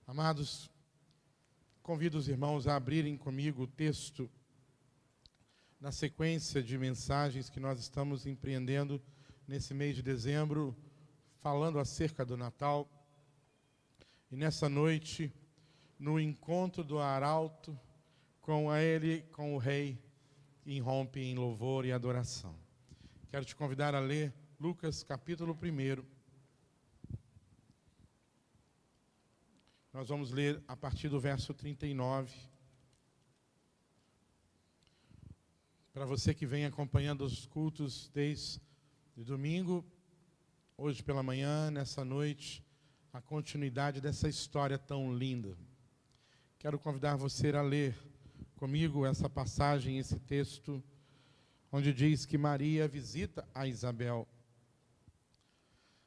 Amados, convido os irmãos a abrirem comigo o texto na sequência de mensagens que nós estamos empreendendo nesse mês de dezembro, falando acerca do Natal. E nessa noite, no encontro do arauto com o rei, irrompe em louvor e adoração. Quero te convidar a ler Lucas capítulo 1. Nós vamos ler a partir do verso 39. Para você que vem acompanhando os cultos desde domingo, hoje pela manhã, nessa noite, a continuidade dessa história tão linda. Quero convidar você a ler comigo essa passagem, esse texto, onde diz que Maria visita a Isabel.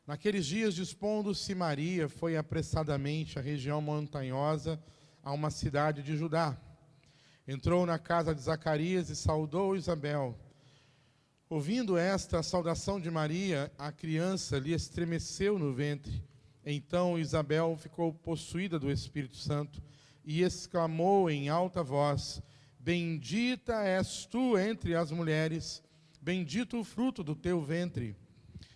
Naqueles dias, dispondo-se Maria, foi apressadamente à região montanhosa, a uma cidade de Judá. Entrou na casa de Zacarias e saudou Isabel. Ouvindo esta saudação de Maria, a criança lhe estremeceu no ventre. Então Isabel ficou possuída do Espírito Santo e exclamou em alta voz: Bendita és tu entre as mulheres, bendito o fruto do teu ventre.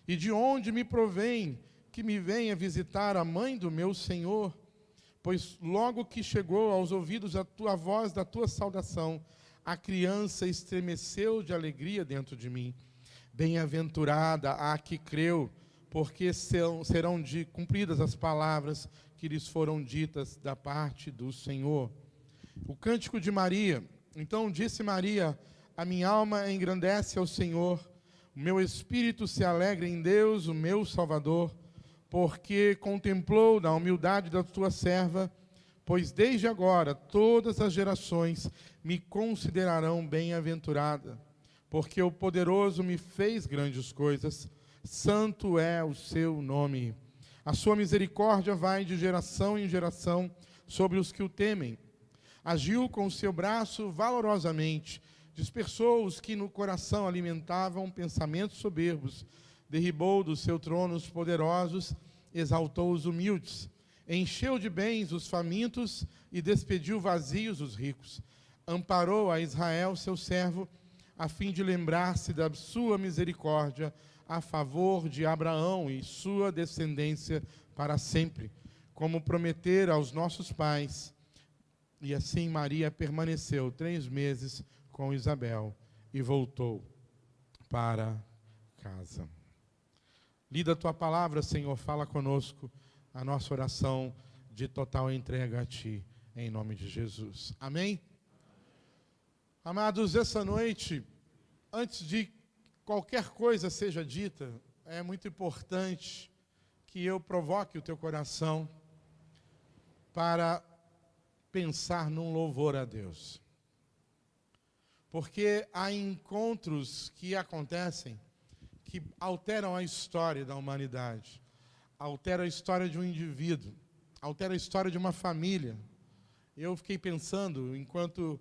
E de onde me provém que me venha visitar a mãe do meu Senhor? Pois logo que chegou aos ouvidos a tua voz da tua saudação, a criança estremeceu de alegria dentro de mim. Bem-aventurada a que creu, porque serão cumpridas as palavras que lhes foram ditas da parte do Senhor. O cântico de Maria. Então disse Maria: a minha alma engrandece ao Senhor, o meu espírito se alegra em Deus, o meu Salvador, porque contemplou na humildade da tua serva, pois desde agora todas as gerações me considerarão bem-aventurada, porque o poderoso me fez grandes coisas, santo é o seu nome. A sua misericórdia vai de geração em geração sobre os que o temem. Agiu com o seu braço valorosamente, dispersou os que no coração alimentavam pensamentos soberbos, derribou do seu trono os poderosos, exaltou os humildes, encheu de bens os famintos e despediu vazios os ricos. Amparou a Israel, seu servo, a fim de lembrar-se da sua misericórdia a favor de Abraão e sua descendência para sempre, como prometera aos nossos pais. E assim Maria permaneceu 3 meses com Isabel e voltou para casa. Lida a tua palavra, Senhor, fala conosco, a nossa oração de total entrega a ti, em nome de Jesus. Amém? Amados, essa noite, antes de qualquer coisa seja dita, é muito importante que eu provoque o teu coração para pensar num louvor a Deus. Porque há encontros que acontecem que alteram a história da humanidade, alteram a história de um indivíduo, alteram a história de uma família. Eu fiquei pensando, enquanto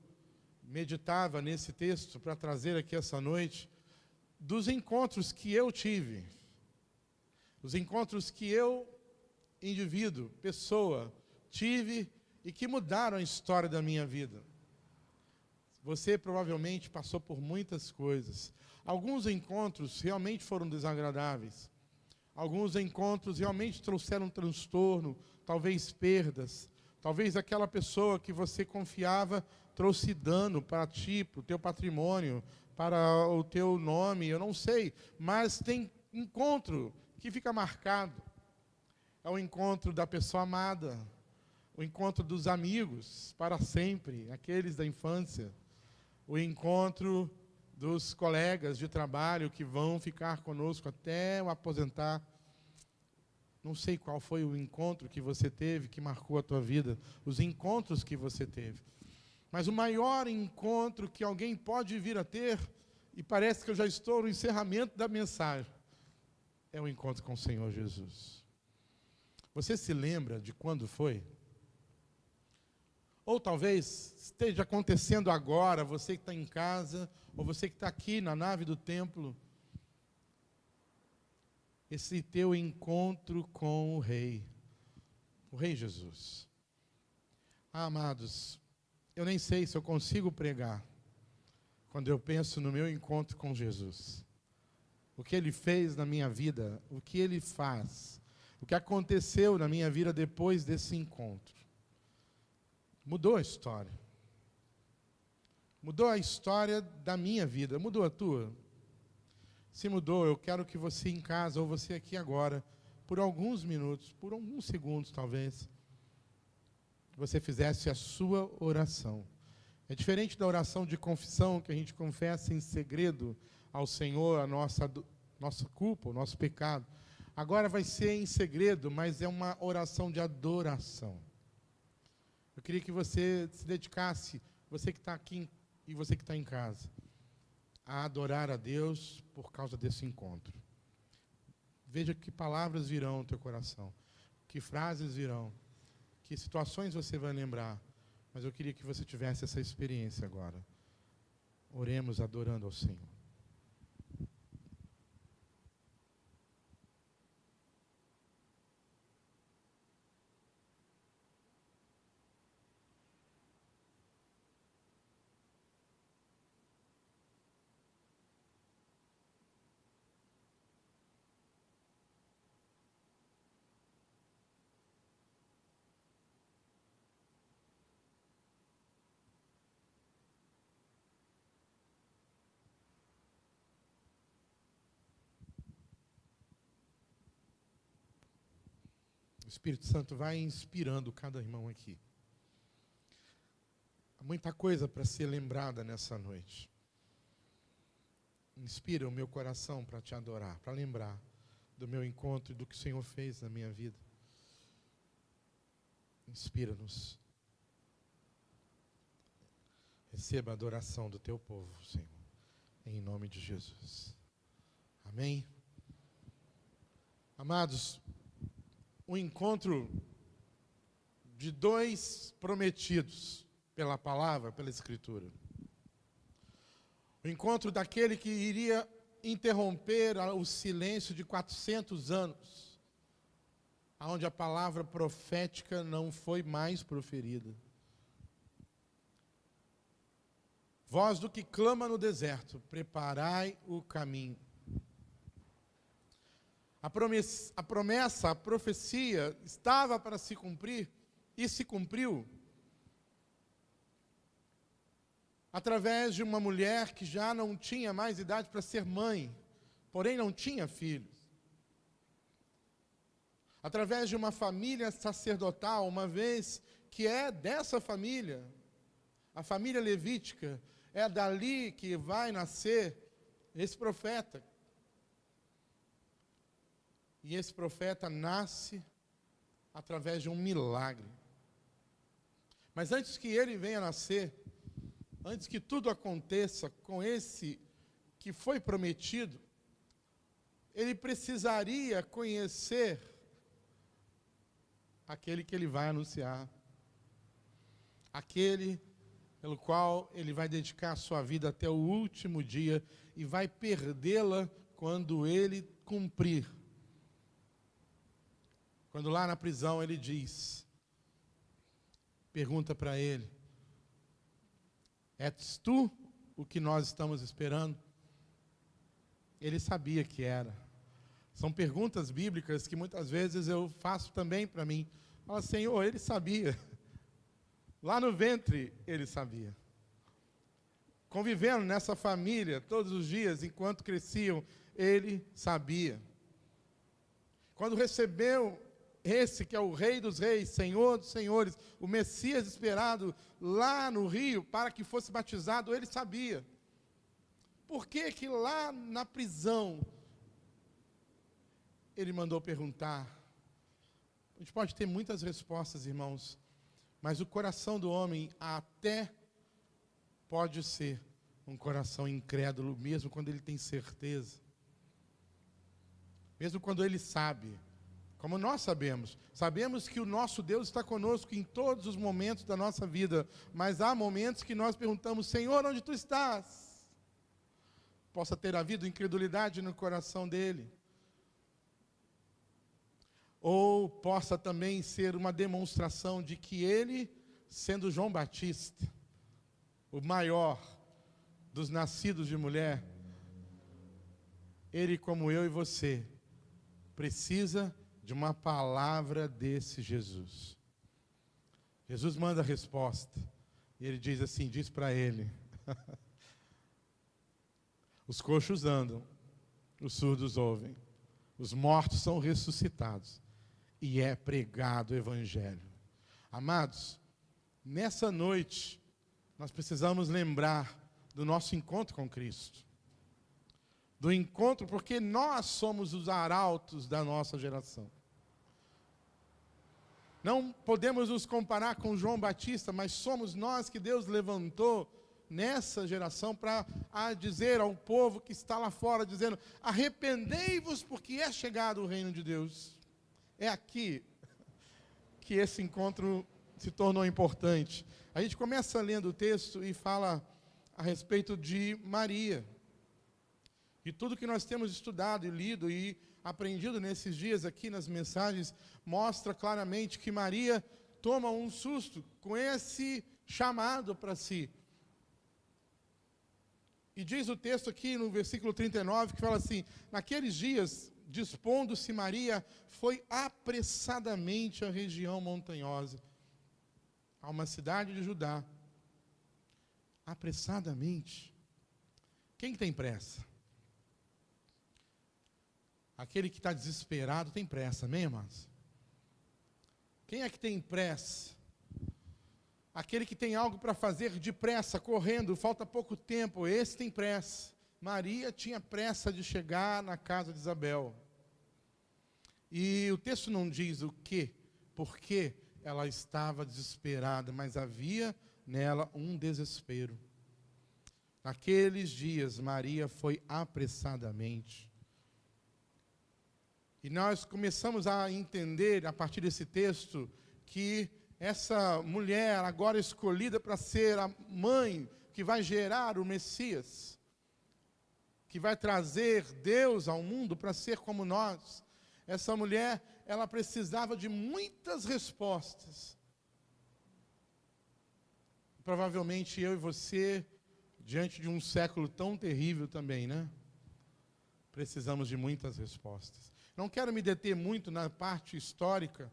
meditava nesse texto para trazer aqui essa noite, dos encontros que eu tive, os encontros que eu, indivíduo, pessoa, tive e que mudaram a história da minha vida. Você provavelmente passou por muitas coisas. Alguns encontros realmente foram desagradáveis. Alguns encontros realmente trouxeram transtorno, talvez perdas. Talvez aquela pessoa que você confiava trouxe dano para ti, para o teu patrimônio, para o teu nome, eu não sei. Mas tem encontro que fica marcado. É o encontro da pessoa amada, o encontro dos amigos para sempre, aqueles da infância. O encontro dos colegas de trabalho que vão ficar conosco até o aposentar. Não sei qual foi o encontro que você teve, que marcou a tua vida, os encontros que você teve. Mas o maior encontro que alguém pode vir a ter, e parece que eu já estou no encerramento da mensagem, é o encontro com o Senhor Jesus. Você se lembra de quando foi? Ou talvez esteja acontecendo agora, você que está em casa, ou você que está aqui na nave do templo, esse teu encontro com o Rei Jesus. Amados, eu nem sei se eu consigo pregar quando eu penso no meu encontro com Jesus. O que Ele fez na minha vida, o que Ele faz, o que aconteceu na minha vida depois desse encontro. Mudou a história. Mudou a história da minha vida. Mudou a tua? Se mudou, eu quero que você em casa, ou você aqui agora, por alguns minutos, por alguns segundos talvez, você fizesse a sua oração. É diferente da oração de confissão, que a gente confessa em segredo ao Senhor a nossa culpa, o nosso pecado. Agora vai ser em segredo, mas é uma oração de adoração. Eu queria que você se dedicasse, você que está aqui e você que está em casa, a adorar a Deus por causa desse encontro. Veja que palavras virão ao teu coração, que frases virão, que situações você vai lembrar. Mas eu queria que você tivesse essa experiência agora. Oremos adorando ao Senhor. O Espírito Santo vai inspirando cada irmão aqui. Há muita coisa para ser lembrada nessa noite. Inspira o meu coração para te adorar, para lembrar do meu encontro e do que o Senhor fez na minha vida. Inspira-nos. Receba a adoração do teu povo, Senhor, em nome de Jesus. Amém? Amados, o encontro de dois prometidos pela palavra, pela Escritura. O encontro daquele que iria interromper o silêncio de 400 anos, onde a palavra profética não foi mais proferida. Voz do que clama no deserto, preparai o caminho. A promessa, a profecia estava para se cumprir e se cumpriu através de uma mulher que já não tinha mais idade para ser mãe, porém não tinha filhos. Através de uma família sacerdotal, uma vez que é dessa família, a família levítica, é dali que vai nascer esse profeta. E esse profeta nasce através de um milagre. Mas antes que ele venha nascer, antes que tudo aconteça com esse que foi prometido, ele precisaria conhecer aquele que ele vai anunciar. Aquele pelo qual ele vai dedicar a sua vida até o último dia e vai perdê-la quando ele cumprir. Quando lá na prisão ele diz, pergunta para ele, és tu o que nós estamos esperando? Ele sabia que era. São perguntas bíblicas que muitas vezes eu faço também para mim. Fala, Senhor, ele sabia. Lá no ventre ele sabia. Convivendo nessa família todos os dias, enquanto cresciam, ele sabia. Quando recebeu esse que é o Rei dos Reis, Senhor dos Senhores, o Messias esperado lá no rio para que fosse batizado, ele sabia. Por que que lá na prisão ele mandou perguntar? A gente pode ter muitas respostas, irmãos, mas o coração do homem até pode ser um coração incrédulo, mesmo quando ele tem certeza. Mesmo quando ele sabe. Como nós sabemos que o nosso Deus está conosco em todos os momentos da nossa vida, mas há momentos que nós perguntamos, Senhor, onde tu estás? Possa ter havido incredulidade no coração dele. Ou possa também ser uma demonstração de que ele sendo João Batista, o maior dos nascidos de mulher, ele, como eu e você, precisa de uma palavra desse Jesus. Jesus manda a resposta, e ele diz assim, diz para ele, os coxos andam, os surdos ouvem, os mortos são ressuscitados, e é pregado o Evangelho. Amados, nessa noite, nós precisamos lembrar do nosso encontro com Cristo. Do encontro, porque nós somos os arautos da nossa geração. Não podemos nos comparar com João Batista, mas somos nós que Deus levantou nessa geração para dizer ao povo que está lá fora, dizendo, arrependei-vos porque é chegado o reino de Deus. É aqui que esse encontro se tornou importante. A gente começa lendo o texto e fala a respeito de Maria. E tudo que nós temos estudado e lido e aprendido nesses dias aqui nas mensagens, mostra claramente que Maria toma um susto com esse chamado para si. E diz o texto aqui no versículo 39, que fala assim, naqueles dias, dispondo-se Maria, foi apressadamente à região montanhosa, a uma cidade de Judá. Apressadamente. Quem tem pressa? Aquele que está desesperado tem pressa, amém, irmãos? Quem é que tem pressa? Aquele que tem algo para fazer depressa, correndo, falta pouco tempo, esse tem pressa. Maria tinha pressa de chegar na casa de Isabel. E o texto não diz o quê, porque ela estava desesperada, mas havia nela um desespero. Naqueles dias, Maria foi apressadamente. E nós começamos a entender, a partir desse texto, que essa mulher, agora escolhida para ser a mãe que vai gerar o Messias, que vai trazer Deus ao mundo para ser como nós, essa mulher, ela precisava de muitas respostas. Provavelmente eu e você, diante de um século tão terrível também, né? Precisamos de muitas respostas. Não quero me deter muito na parte histórica,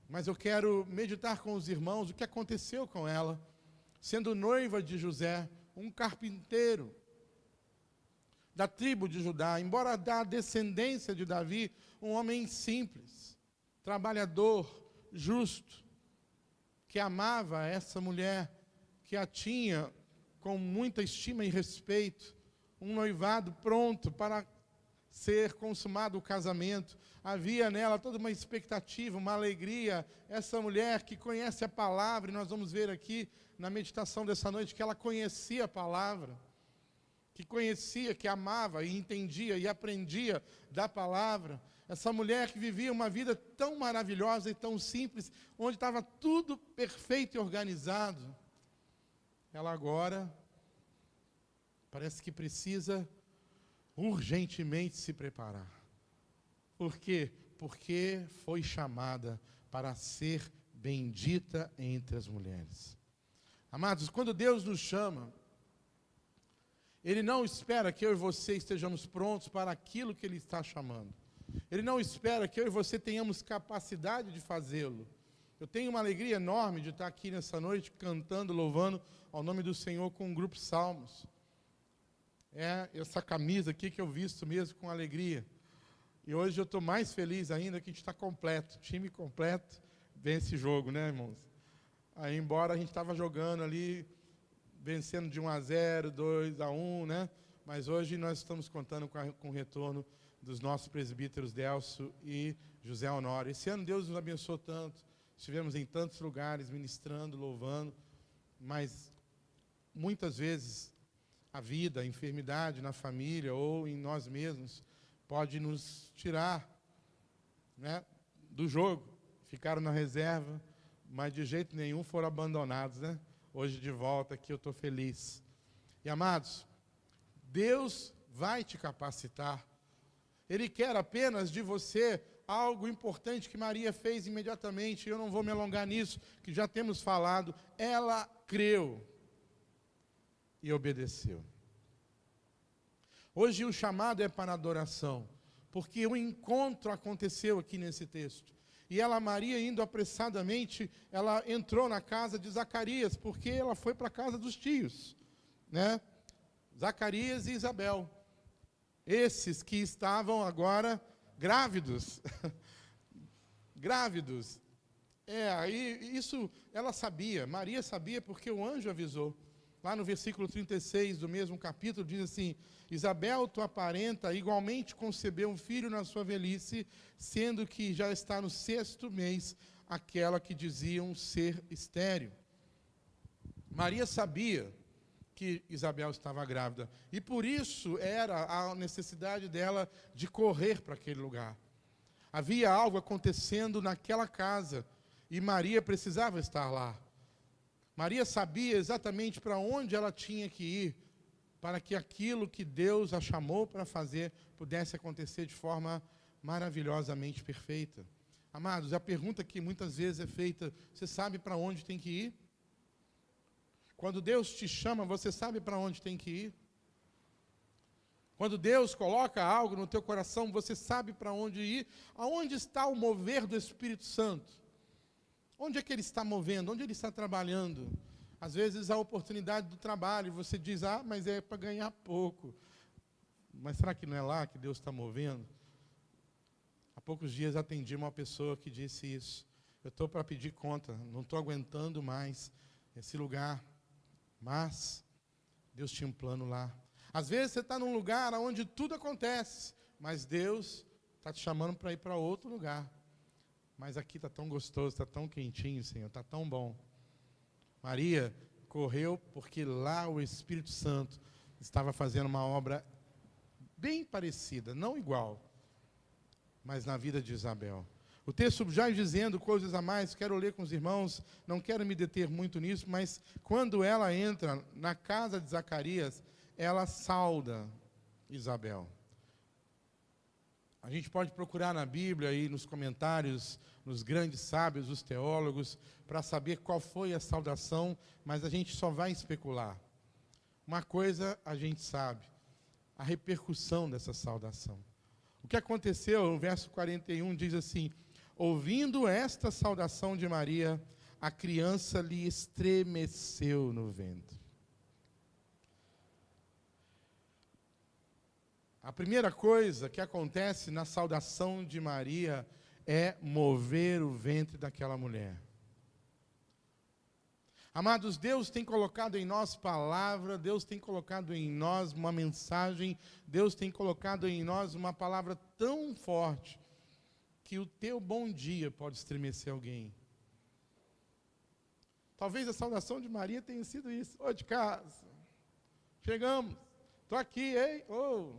mas eu quero meditar com os irmãos o que aconteceu com ela, sendo noiva de José, um carpinteiro da tribo de Judá, embora da descendência de Davi, um homem simples, trabalhador, justo, que amava essa mulher, que a tinha com muita estima e respeito, um noivado pronto para ser consumado o casamento. Havia nela toda uma expectativa, uma alegria. Essa mulher que conhece a palavra, e nós vamos ver aqui na meditação dessa noite que ela conhecia a palavra, que conhecia, que amava e entendia e aprendia da palavra. Essa mulher que vivia uma vida tão maravilhosa e tão simples, onde estava tudo perfeito e organizado. Ela agora parece que precisa urgentemente se preparar. Por quê? Porque foi chamada para ser bendita entre as mulheres. Amados, quando Deus nos chama, Ele não espera que eu e você estejamos prontos para aquilo que Ele está chamando. Ele não espera que eu e você tenhamos capacidade de fazê-lo. Eu tenho uma alegria enorme de estar aqui nessa noite cantando, louvando ao nome do Senhor com um grupo Salmos. É essa camisa aqui que eu visto mesmo com alegria. E hoje eu estou mais feliz ainda que a gente está completo, time completo, vence jogo, né, irmãos? Aí, embora a gente estava jogando ali, vencendo de 1-0, 2-1, né? Mas hoje nós estamos contando com o retorno dos nossos presbíteros Delcio e José Honório. Esse ano Deus nos abençoou tanto, estivemos em tantos lugares ministrando, louvando, mas muitas vezes a vida, a enfermidade na família ou em nós mesmos pode nos tirar, né, do jogo. Ficaram na reserva, mas de jeito nenhum foram abandonados, né? Hoje de volta aqui eu estou feliz. E amados, Deus vai te capacitar. Ele quer apenas de você algo importante que Maria fez imediatamente, eu não vou me alongar nisso, que já temos falado, ela creu e obedeceu. Hoje o chamado é para adoração, porque o encontro aconteceu aqui nesse texto. E ela, Maria, indo apressadamente, ela entrou na casa de Zacarias, porque ela foi para a casa dos tios, né? Zacarias e Isabel. Esses que estavam agora grávidos. Grávidos. Aí isso ela sabia, Maria sabia porque o anjo avisou. Lá no versículo 36 do mesmo capítulo, diz assim: Isabel, tua parenta, igualmente concebeu um filho na sua velhice, sendo que já está no 6º mês, aquela que diziam ser estéril. Maria sabia que Isabel estava grávida, e por isso era a necessidade dela de correr para aquele lugar. Havia algo acontecendo naquela casa, e Maria precisava estar lá. Maria sabia exatamente para onde ela tinha que ir, para que aquilo que Deus a chamou para fazer pudesse acontecer de forma maravilhosamente perfeita. Amados, a pergunta que muitas vezes é feita: você sabe para onde tem que ir? Quando Deus te chama, você sabe para onde tem que ir? Quando Deus coloca algo no teu coração, você sabe para onde ir? Aonde está o mover do Espírito Santo? Onde é que Ele está movendo? Onde Ele está trabalhando? Às vezes a oportunidade do trabalho, você diz: mas é para ganhar pouco. Mas será que não é lá que Deus está movendo? Há poucos dias atendi uma pessoa que disse isso: eu estou para pedir conta, não estou aguentando mais esse lugar. Mas Deus tinha um plano lá. Às vezes você está num lugar onde tudo acontece, mas Deus está te chamando para ir para outro lugar. Mas aqui está tão gostoso, está tão quentinho, Senhor, está tão bom. Maria correu porque lá o Espírito Santo estava fazendo uma obra bem parecida, não igual, mas na vida de Isabel. O texto já dizendo coisas a mais, quero ler com os irmãos, não quero me deter muito nisso, mas quando ela entra na casa de Zacarias, ela sauda Isabel. A gente pode procurar na Bíblia e nos comentários, nos grandes sábios, os teólogos, para saber qual foi a saudação, mas a gente só vai especular. Uma coisa a gente sabe: a repercussão dessa saudação. O que aconteceu, o verso 41 diz assim: ouvindo esta saudação de Maria, a criança lhe estremeceu no ventre. A primeira coisa que acontece na saudação de Maria é mover o ventre daquela mulher. Amados, Deus tem colocado em nós palavra, Deus tem colocado em nós uma mensagem, Deus tem colocado em nós uma palavra tão forte, que o teu bom dia pode estremecer alguém. Talvez a saudação de Maria tenha sido isso: ô de casa, chegamos, estou aqui, ei, ô.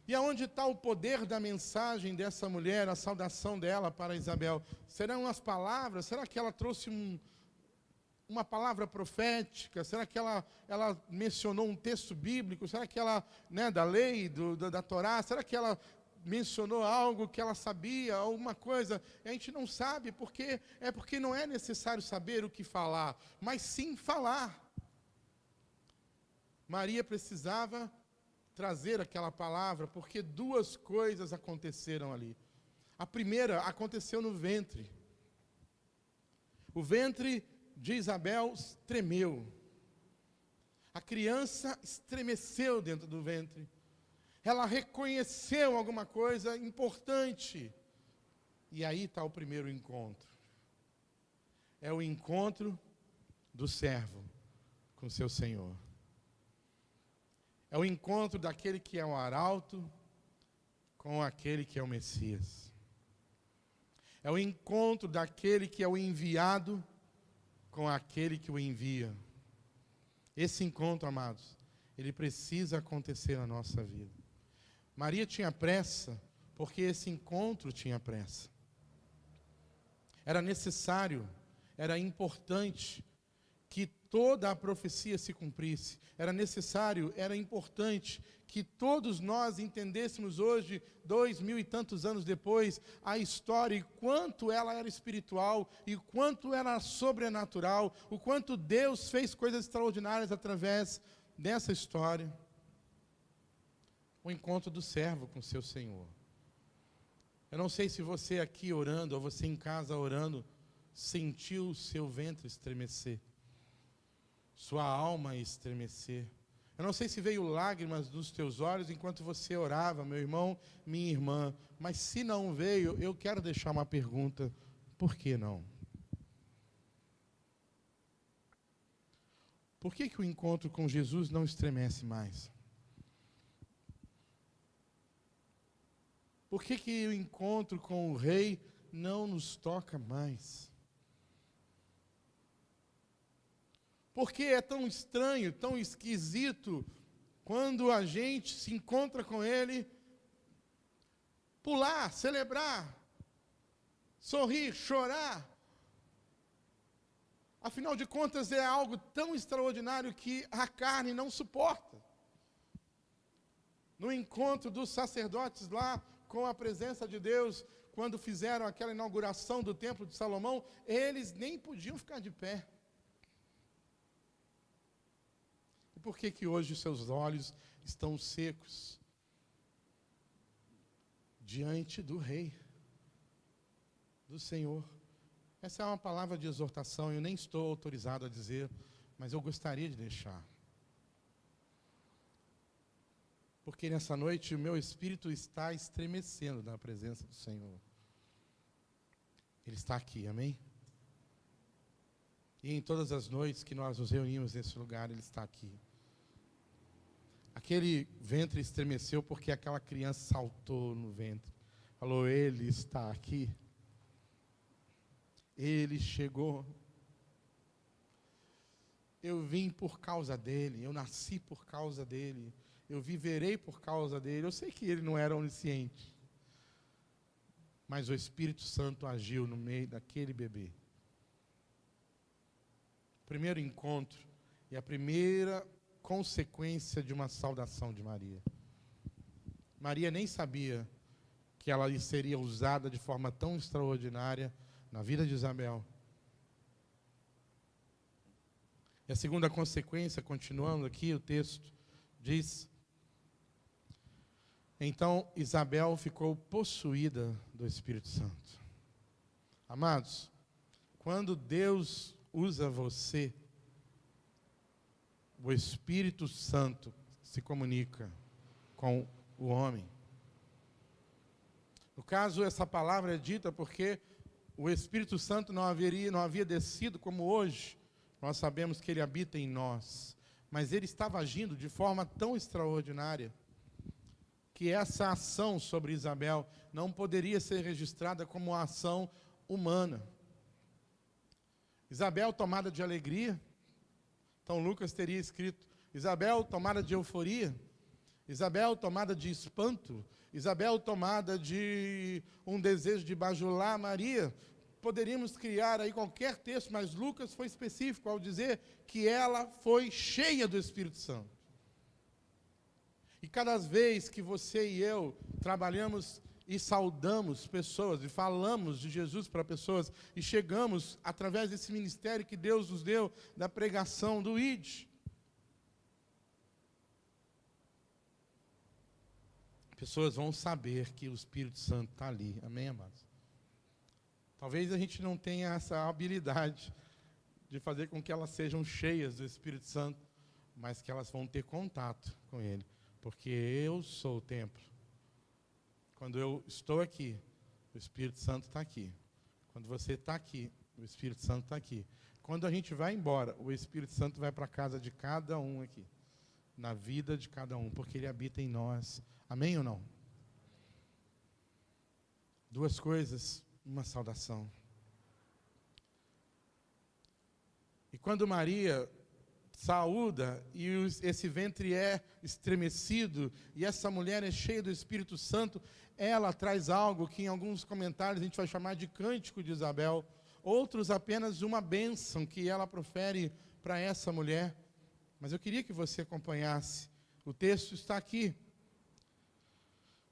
E aonde está o poder da mensagem dessa mulher, a saudação dela para Isabel? Serão as palavras? Será que ela trouxe uma palavra profética? Será que ela mencionou um texto bíblico? Será que ela, da lei, da Torá, será que ela mencionou algo que ela sabia, alguma coisa? A gente não sabe, porque não é necessário saber o que falar, mas sim falar. Maria precisava trazer aquela palavra, porque duas coisas aconteceram ali. A primeira aconteceu no ventre. O ventre de Isabel tremeu. A criança estremeceu dentro do ventre. Ela reconheceu alguma coisa importante. E aí está o primeiro encontro. É o encontro do servo com seu Senhor. É o encontro daquele que é o arauto com aquele que é o Messias. É o encontro daquele que é o enviado com aquele que o envia. Esse encontro, amados, ele precisa acontecer na nossa vida. Maria tinha pressa, porque esse encontro tinha pressa. Era necessário, era importante que toda a profecia se cumprisse. Era necessário, era importante que todos nós entendêssemos hoje, 2000 e tantos anos depois, a história e quanto ela era espiritual, e quanto era sobrenatural, o quanto Deus fez coisas extraordinárias através dessa história. O encontro do servo com seu Senhor. Eu não sei se você aqui orando, ou você em casa orando, sentiu o seu ventre estremecer, sua alma estremecer. Eu não sei se veio lágrimas dos teus olhos enquanto você orava, meu irmão, minha irmã, mas se não veio, eu quero deixar uma pergunta: por que não? Por que o encontro com Jesus não estremece mais? Por que o encontro com o Rei não nos toca mais? Porque é tão estranho, tão esquisito, quando a gente se encontra com Ele, pular, celebrar, sorrir, chorar. Afinal de contas, é algo tão extraordinário que a carne não suporta. No encontro dos sacerdotes lá, com a presença de Deus, quando fizeram aquela inauguração do Templo de Salomão, eles nem podiam ficar de pé. E por que hoje seus olhos estão secos diante do Rei, do Senhor? Essa é uma palavra de exortação, eu nem estou autorizado a dizer, mas eu gostaria de deixar. Porque nessa noite o meu espírito está estremecendo na presença do Senhor. Ele está aqui, amém? E em todas as noites que nós nos reunimos nesse lugar, Ele está aqui. Aquele ventre estremeceu porque aquela criança saltou no ventre. Falou: Ele está aqui. Ele chegou. Eu vim por causa dEle, eu nasci por causa dEle. Eu viverei por causa dele. Eu sei que ele não era onisciente, mas o Espírito Santo agiu no meio daquele bebê. O primeiro encontro e a primeira consequência de uma saudação de Maria. Maria nem sabia que ela seria usada de forma tão extraordinária na vida de Isabel. E a segunda consequência, continuando aqui, o texto diz: então Isabel ficou possuída do Espírito Santo. Amados, quando Deus usa você, o Espírito Santo se comunica com o homem. No caso, essa palavra é dita porque o Espírito Santo não havia descido como hoje. Nós sabemos que Ele habita em nós, mas Ele estava agindo de forma tão extraordinária que essa ação sobre Isabel não poderia ser registrada como uma ação humana. Isabel tomada de alegria, então Lucas teria escrito: Isabel tomada de euforia, Isabel tomada de espanto, Isabel tomada de um desejo de bajular Maria. Poderíamos criar aí qualquer texto, mas Lucas foi específico ao dizer que ela foi cheia do Espírito Santo. E cada vez que você e eu trabalhamos e saudamos pessoas, e falamos de Jesus para pessoas, e chegamos através desse ministério que Deus nos deu, da pregação do ID, pessoas vão saber que o Espírito Santo está ali, amém, amados? Talvez a gente não tenha essa habilidade de fazer com que elas sejam cheias do Espírito Santo, mas que elas vão ter contato com Ele. Porque eu sou o templo. Quando eu estou aqui, o Espírito Santo está aqui. Quando você está aqui, o Espírito Santo está aqui. Quando a gente vai embora, o Espírito Santo vai para a casa de cada um aqui. Na vida de cada um, porque Ele habita em nós. Amém ou não? Duas coisas, uma saudação. E quando Maria saúda, e esse ventre é estremecido, e essa mulher é cheia do Espírito Santo, ela traz algo que em alguns comentários a gente vai chamar de cântico de Isabel, outros apenas uma bênção que ela profere para essa mulher, mas eu queria que você acompanhasse. O texto está aqui.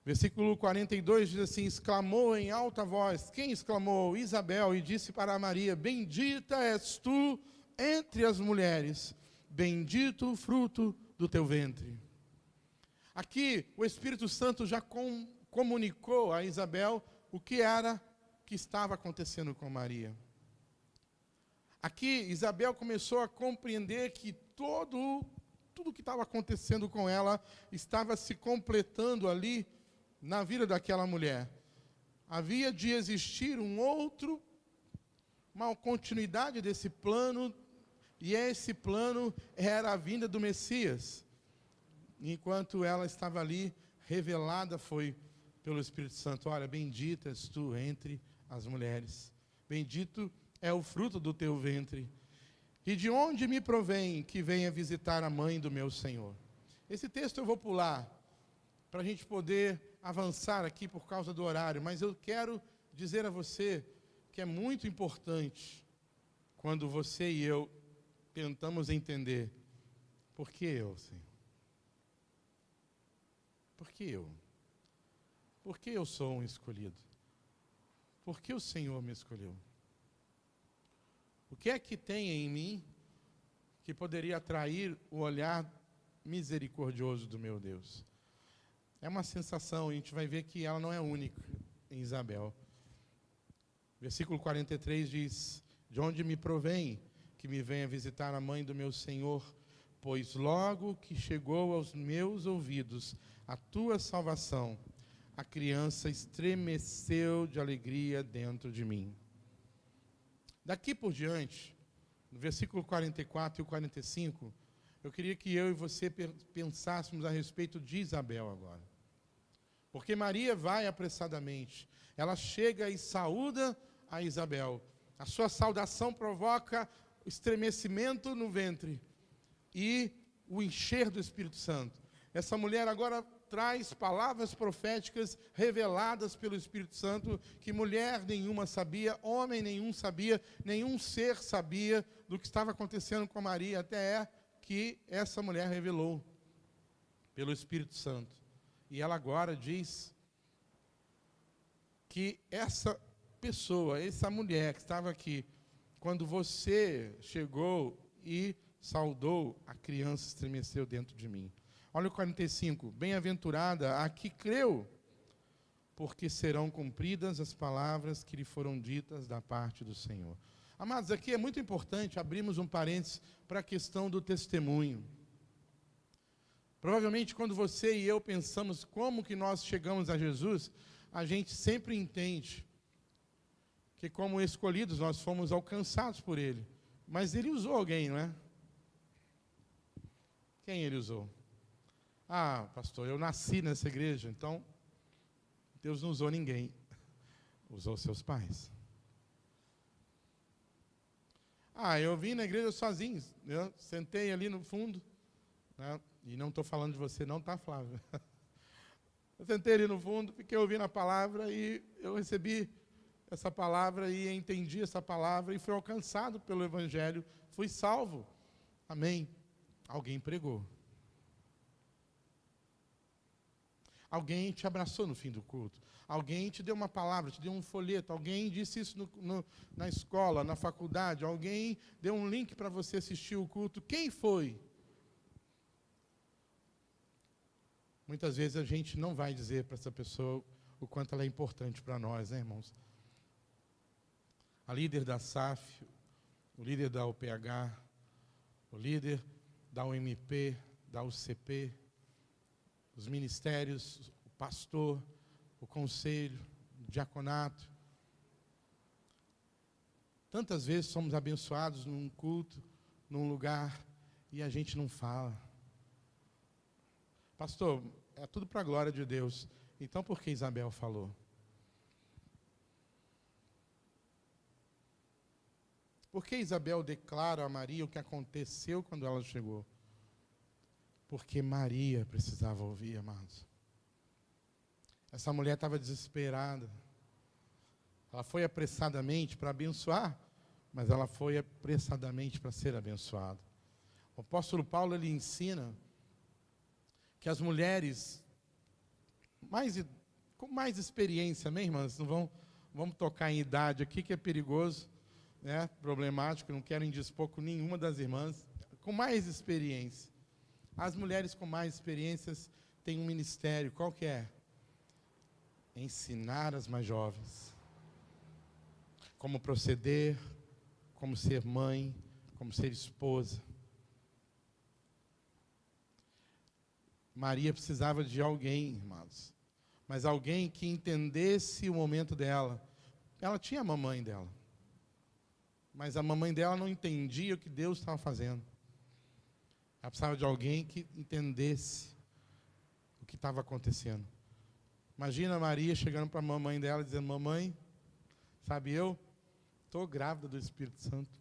Versículo 42 diz assim: exclamou em alta voz. Quem exclamou? Isabel, e disse para Maria: bendita és tu entre as mulheres, bendito o fruto do teu ventre. Aqui o Espírito Santo já comunicou a Isabel o que estava acontecendo com Maria. Aqui Isabel começou a compreender que tudo que estava acontecendo com ela estava se completando ali na vida daquela mulher. Havia de existir uma continuidade desse plano, e esse plano era a vinda do Messias. Enquanto ela estava ali, revelada foi pelo Espírito Santo: olha, bendita és tu entre as mulheres, bendito é o fruto do teu ventre. E de onde me provém que venha visitar a mãe do meu Senhor? Esse texto eu vou pular, para a gente poder avançar aqui por causa do horário, mas eu quero dizer a você que é muito importante quando você e eu tentamos entender: por que eu, Senhor? Por que eu? Por que eu sou um escolhido? Por que o Senhor me escolheu? O que é que tem em mim que poderia atrair o olhar misericordioso do meu Deus? É uma sensação, a gente vai ver que ela não é única em Isabel. Versículo 43 diz: de onde me provém que me venha visitar a mãe do meu Senhor? Pois logo que chegou aos meus ouvidos a tua salvação, a criança estremeceu de alegria dentro de mim. Daqui por diante, no versículo 44 e 45, eu queria que eu e você pensássemos a respeito de Isabel agora. Porque Maria vai apressadamente, ela chega e saúda a Isabel. A sua saudação provoca o estremecimento no ventre e o encher do Espírito Santo. Essa mulher agora traz palavras proféticas reveladas pelo Espírito Santo, que mulher nenhuma sabia, homem nenhum sabia, nenhum ser sabia do que estava acontecendo com Maria, até que essa mulher revelou pelo Espírito Santo. E ela agora diz que essa pessoa, essa mulher que estava aqui, quando você chegou e saudou, a criança estremeceu dentro de mim. Olha o 45, bem-aventurada a que creu, porque serão cumpridas as palavras que lhe foram ditas da parte do Senhor. Amados, aqui é muito importante abrirmos um parênteses para a questão do testemunho. Provavelmente quando você e eu pensamos como que nós chegamos a Jesus, a gente sempre entende que como escolhidos nós fomos alcançados por Ele. Mas Ele usou alguém, não é? Quem Ele usou? Ah, pastor, eu nasci nessa igreja, então Deus não usou ninguém. Usou seus pais. Ah, eu vim na igreja sozinho, eu sentei ali no fundo, né? E não estou falando de você não, tá, Flávia? Eu sentei ali no fundo, fiquei ouvindo a palavra e eu recebi essa palavra e entendi essa palavra e fui alcançado pelo Evangelho, fui salvo. Amém? Alguém pregou. Alguém te abraçou no fim do culto. Alguém te deu uma palavra, te deu um folheto. Alguém disse isso na escola, na faculdade. Alguém deu um link para você assistir o culto. Quem foi? Muitas vezes a gente não vai dizer para essa pessoa o quanto ela é importante para nós, né, irmãos? A líder da SAF, o líder da UPH, o líder da UMP, da UCP, os ministérios, o pastor, o conselho, o diaconato. Tantas vezes somos abençoados num culto, num lugar, e a gente não fala. Pastor, é tudo para a glória de Deus. Então por que Isabel falou? Por que Isabel declara a Maria o que aconteceu quando ela chegou? Porque Maria precisava ouvir, amados. Essa mulher estava desesperada. Ela foi apressadamente para abençoar mas ela foi apressadamente para ser abençoada. O apóstolo Paulo, ele ensina que as mulheres com mais experiência, amém, irmãs? Não vamos tocar em idade aqui, que é perigoso, né? Problemático, não quero indispor com nenhuma das irmãs. Com mais experiência. As mulheres com mais experiências têm um ministério, qual que é? Ensinar as mais jovens. Como proceder, como ser mãe, como ser esposa. Maria precisava de alguém, irmãos, mas alguém que entendesse o momento dela. Ela tinha a mamãe dela, mas a mamãe dela não entendia o que Deus estava fazendo. Ela precisava de alguém que entendesse o que estava acontecendo. Imagina a Maria chegando para a mamãe dela e dizendo: mamãe, sabe, eu estou grávida do Espírito Santo.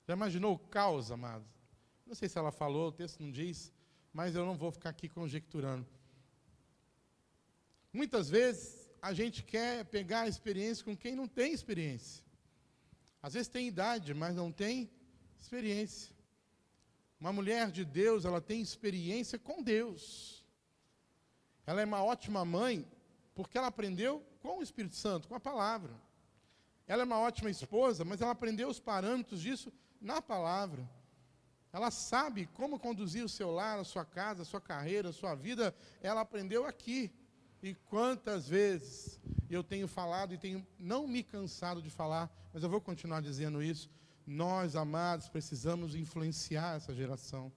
Já imaginou o caos, amados? Não sei se ela falou, o texto não diz, mas eu não vou ficar aqui conjecturando. Muitas vezes a gente quer pegar a experiência com quem não tem experiência. Às vezes tem idade, mas não tem experiência. Uma mulher de Deus, ela tem experiência com Deus. Ela é uma ótima mãe, porque ela aprendeu com o Espírito Santo, com a palavra. Ela é uma ótima esposa, mas ela aprendeu os parâmetros disso na palavra. Ela sabe como conduzir o seu lar, a sua casa, a sua carreira, a sua vida. Ela aprendeu aqui. E quantas vezes eu tenho falado e tenho não me cansado de falar, mas eu vou continuar dizendo isso. Nós, amados, precisamos influenciar essa geração.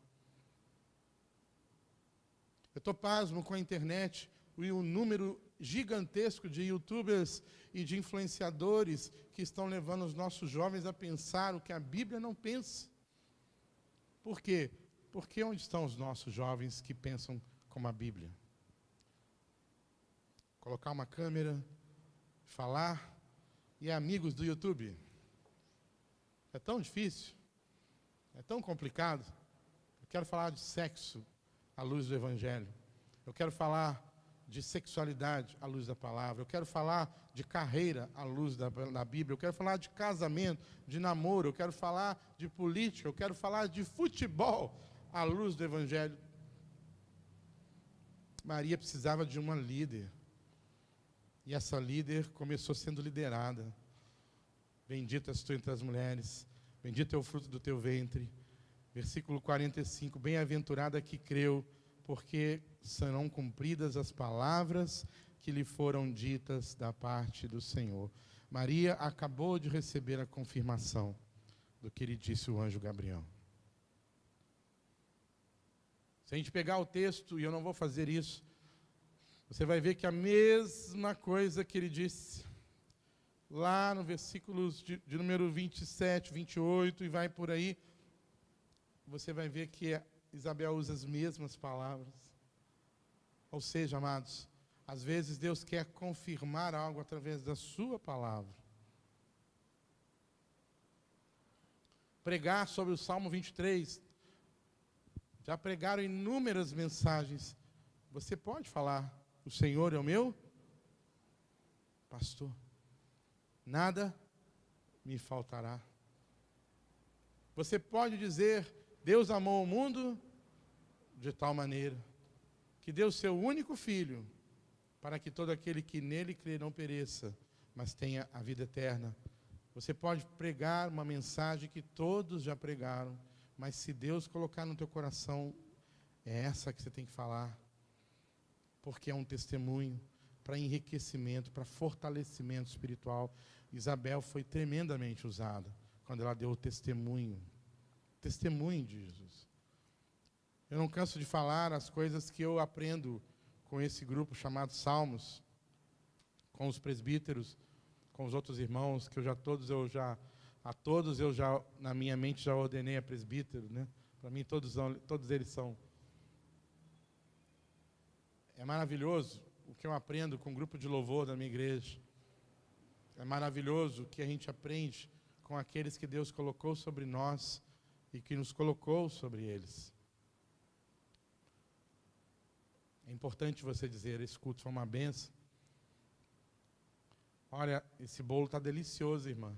Eu estou pasmo com a internet e o número gigantesco de youtubers e de influenciadores que estão levando os nossos jovens a pensar o que a Bíblia não pensa. Por quê? Porque onde estão os nossos jovens que pensam como a Bíblia? Colocar uma câmera, falar, e amigos do YouTube. É tão difícil, é tão complicado. Eu quero falar de sexo à luz do Evangelho. Eu quero falar de sexualidade à luz da palavra. Eu quero falar de carreira à luz da Bíblia. Eu quero falar de casamento, de namoro. Eu quero falar de política. Eu quero falar de futebol à luz do Evangelho. Maria precisava de uma líder. E essa líder começou sendo liderada. Bendita és tu entre as mulheres. Bendito é o fruto do teu ventre. Versículo 45. Bem-aventurada que creu, porque serão cumpridas as palavras que lhe foram ditas da parte do Senhor. Maria acabou de receber a confirmação do que lhe disse o anjo Gabriel. Se a gente pegar o texto, e eu não vou fazer isso, você vai ver que a mesma coisa que ele disse, lá no versículos de número 27, 28, e vai por aí, você vai ver que Isabel usa as mesmas palavras. Ou seja, amados, às vezes Deus quer confirmar algo através da sua palavra. Pregar sobre o Salmo 23. Já pregaram inúmeras mensagens. Você pode falar: o Senhor é o meu pastor. Nada me faltará. Você pode dizer: Deus amou o mundo de tal maneira que deu seu único filho, para que todo aquele que nele crê não pereça, mas tenha a vida eterna. Você pode pregar uma mensagem que todos já pregaram, mas se Deus colocar no teu coração, é essa que você tem que falar, porque é um testemunho para enriquecimento, para fortalecimento espiritual. Isabel foi tremendamente usada quando ela deu o testemunho de Jesus. Eu não canso de falar as coisas que eu aprendo com esse grupo chamado Salmos, com os presbíteros, com os outros irmãos, que a todos eu já na minha mente já ordenei a presbítero, né? Para mim todos eles são. É maravilhoso o que eu aprendo com o grupo de louvor da minha igreja. É maravilhoso o que a gente aprende com aqueles que Deus colocou sobre nós e que nos colocou sobre eles. É importante você dizer: esse culto foi uma bênção. Olha, esse bolo está delicioso, irmã.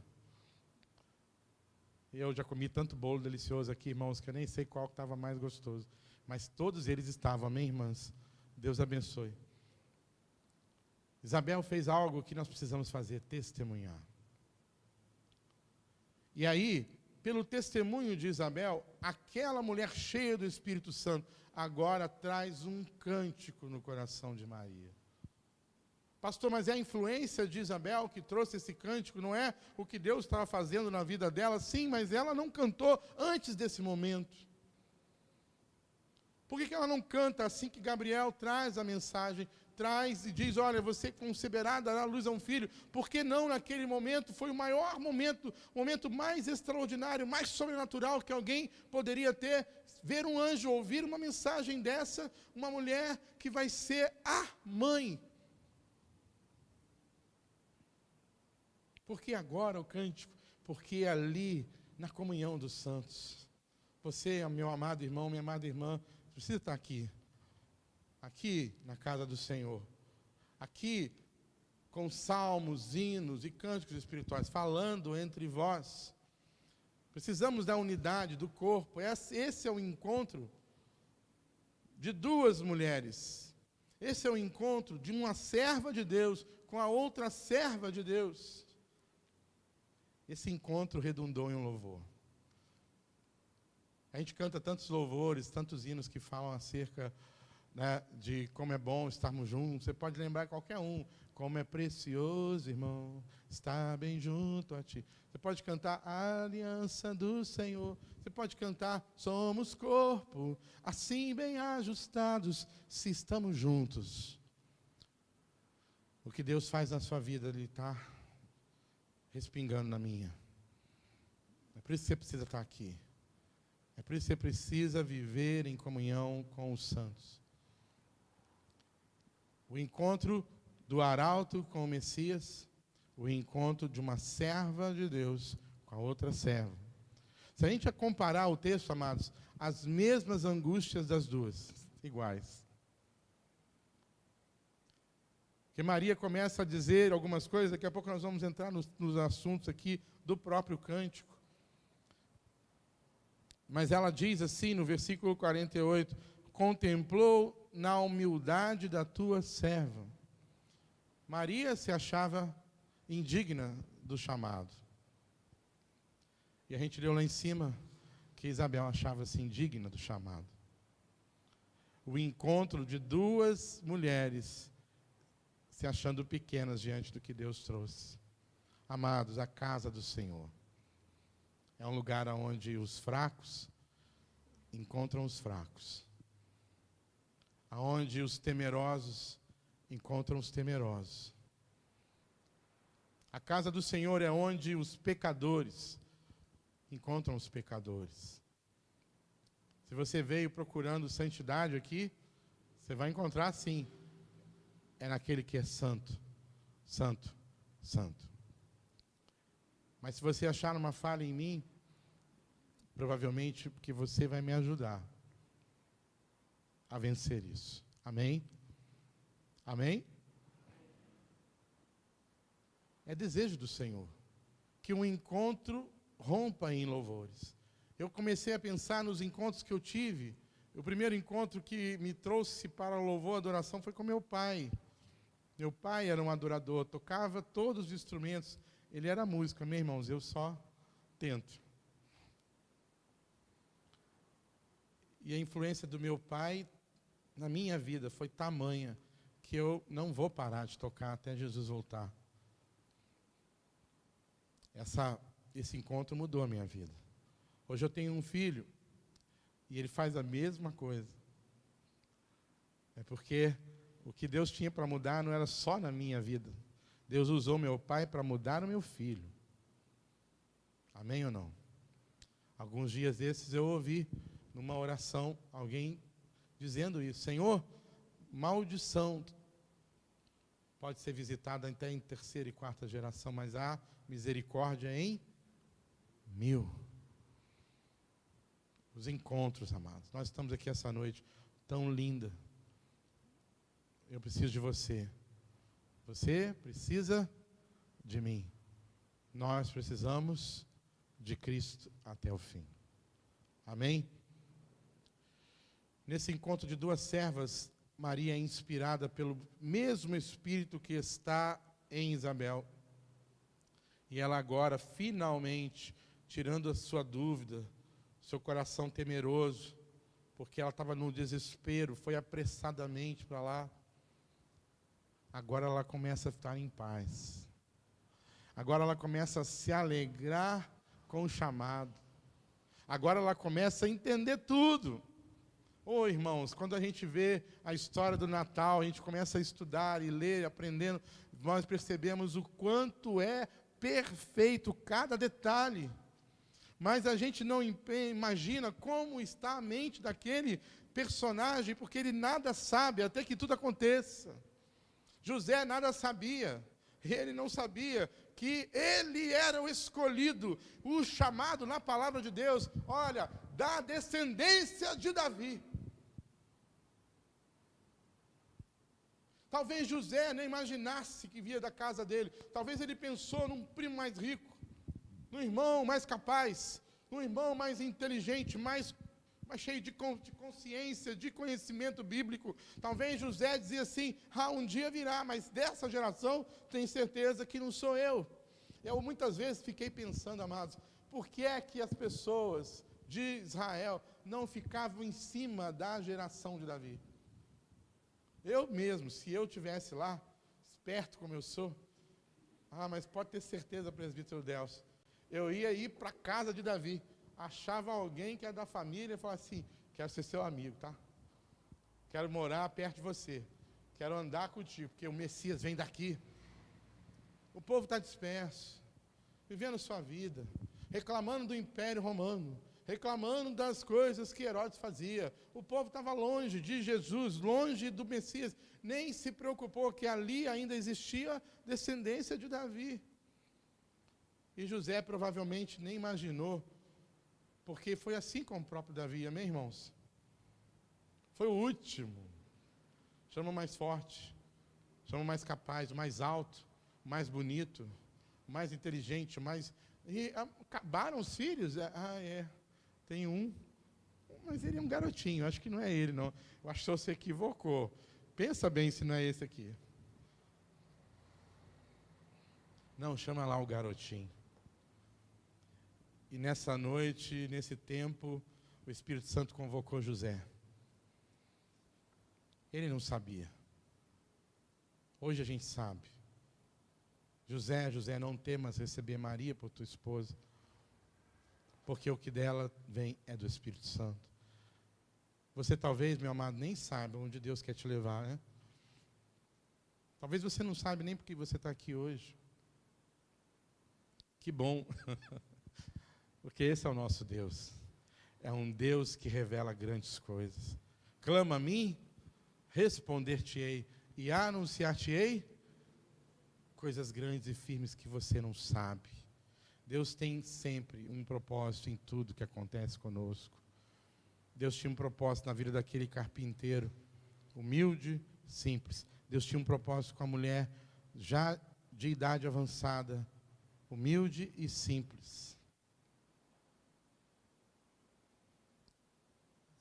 Eu já comi tanto bolo delicioso aqui, irmãos, que eu nem sei qual que estava mais gostoso. Mas todos eles estavam, amém, irmãs? Deus abençoe. Isabel fez algo que nós precisamos fazer, testemunhar. E aí, pelo testemunho de Isabel, aquela mulher cheia do Espírito Santo, agora traz um cântico no coração de Maria. Pastor, mas é a influência de Isabel que trouxe esse cântico, não é o que Deus estava fazendo na vida dela? Sim, mas ela não cantou antes desse momento. Por que ela não canta assim que Gabriel traz a mensagem, traz e diz, olha, você conceberá, dará luz a um filho? Por que não naquele momento? Foi o maior momento, o momento mais extraordinário, mais sobrenatural que alguém poderia ter. Ver um anjo, ouvir uma mensagem dessa, uma mulher que vai ser a mãe. Por que agora o cântico? Porque ali, na comunhão dos santos, você, meu amado irmão, minha amada irmã, precisa estar aqui. Aqui na casa do Senhor. Aqui com salmos, hinos e cânticos espirituais, falando entre vós. Precisamos da unidade do corpo. Esse é o encontro de duas mulheres. Esse é o encontro de uma serva de Deus com a outra serva de Deus. Esse encontro redundou em um louvor. A gente canta tantos louvores, tantos hinos que falam acerca, né, de como é bom estarmos juntos. Você pode lembrar qualquer um. Como é precioso, irmão, estar bem junto a ti. Você pode cantar a aliança do Senhor. Você pode cantar somos corpo, assim bem ajustados, se estamos juntos. O que Deus faz na sua vida, Ele está respingando na minha. É por isso que você precisa estar aqui. É por isso que você precisa viver em comunhão com os santos. O encontro do arauto com o Messias, o encontro de uma serva de Deus com a outra serva. Se a gente comparar o texto, amados, as mesmas angústias das duas, iguais. Porque Maria começa a dizer algumas coisas, daqui a pouco nós vamos entrar nos assuntos aqui do próprio cântico. Mas ela diz assim no versículo 48, contemplou na humildade da tua serva. Maria se achava indigna do chamado. E a gente leu lá em cima que Isabel achava-se indigna do chamado. O encontro de duas mulheres se achando pequenas diante do que Deus trouxe. Amados, a casa do Senhor é um lugar onde os fracos encontram os fracos. Onde os temerosos encontram os temerosos. A casa do Senhor é onde os pecadores encontram os pecadores. Se você veio procurando santidade aqui, você vai encontrar sim. É naquele que é santo, santo, santo. Mas se você achar uma falha em mim, provavelmente porque você vai me ajudar a vencer isso. Amém? Amém? É desejo do Senhor que um encontro rompa em louvores. Eu comecei a pensar nos encontros que eu tive. O primeiro encontro que me trouxe para o louvor e adoração foi com meu pai. Meu pai era um adorador, tocava todos os instrumentos. Ele era músico, meus irmãos, eu só tento. E a influência do meu pai na minha vida foi tamanha que eu não vou parar de tocar até Jesus voltar. Esse encontro mudou a minha vida. Hoje eu tenho um filho e ele faz a mesma coisa. É porque o que Deus tinha para mudar não era só na minha vida. Deus usou meu pai para mudar o meu filho. Amém ou não? Alguns dias desses eu ouvi numa oração alguém dizendo isso. Senhor, maldição pode ser visitada até em terceira e quarta geração, mas há misericórdia em 1000. Os encontros, amados. Nós estamos aqui essa noite tão linda. Eu preciso de você. Você precisa de mim. Nós precisamos de Cristo até o fim. Amém? Nesse encontro de duas servas, Maria é inspirada pelo mesmo Espírito que está em Isabel. E ela agora, finalmente, tirando a sua dúvida, seu coração temeroso, porque ela estava no desespero, foi apressadamente para lá. Agora ela começa a estar em paz. Agora ela começa a se alegrar com o chamado. Agora ela começa a entender tudo. Ô, irmãos, quando a gente vê a história do Natal, a gente começa a estudar e ler, aprendendo, nós percebemos o quanto é perfeito cada detalhe. Mas a gente não imagina como está a mente daquele personagem, porque ele nada sabe até que tudo aconteça. José nada sabia. Ele não sabia que ele era o escolhido, o chamado na palavra de Deus, olha, da descendência de Davi. Talvez José nem imaginasse que via da casa dele. Talvez ele pensou num primo mais rico, num irmão mais capaz, num irmão mais inteligente, mais cheio de consciência, de conhecimento bíblico. Talvez José dizia assim, um dia virá, mas dessa geração tenho certeza que não sou eu. Eu muitas vezes fiquei pensando, amados, por que é que as pessoas de Israel não ficavam em cima da geração de Davi? Eu mesmo, se eu estivesse lá, esperto como eu sou, mas pode ter certeza, presbítero Delcio, eu ia ir para a casa de Davi, achava alguém que é da família e falava assim, quero ser seu amigo, tá? Quero morar perto de você, quero andar contigo, porque o Messias vem daqui. O povo está disperso, vivendo sua vida, reclamando do Império Romano, reclamando das coisas que Herodes fazia. O povo estava longe de Jesus, longe do Messias, nem se preocupou que ali ainda existia descendência de Davi. E José provavelmente nem imaginou, porque foi assim com o próprio Davi, amém, irmãos? Foi o último, chama o mais forte, chama o mais capaz, o mais alto, o mais bonito, o mais inteligente, o mais... E acabaram os filhos? Tem um, mas ele é um garotinho, acho que não é ele, não. Eu acho que você equivocou. Pensa bem se não é esse aqui. Não, chama lá o garotinho. E nessa noite, nesse tempo, o Espírito Santo convocou José. Ele não sabia. Hoje a gente sabe. José, não temas receber Maria por tua esposa, porque o que dela vem é do Espírito Santo. Você talvez, meu amado, nem saiba onde Deus quer te levar, né? Talvez você não saiba nem porque você está aqui hoje. Que bom, porque esse é o nosso Deus. É um Deus que revela grandes coisas. Clama a mim, responder-te-ei e anunciar-te-ei coisas grandes e firmes que você não sabe. Deus tem sempre um propósito em tudo que acontece conosco. Deus tinha um propósito na vida daquele carpinteiro, humilde, simples. Deus tinha um propósito com a mulher já de idade avançada, humilde e simples.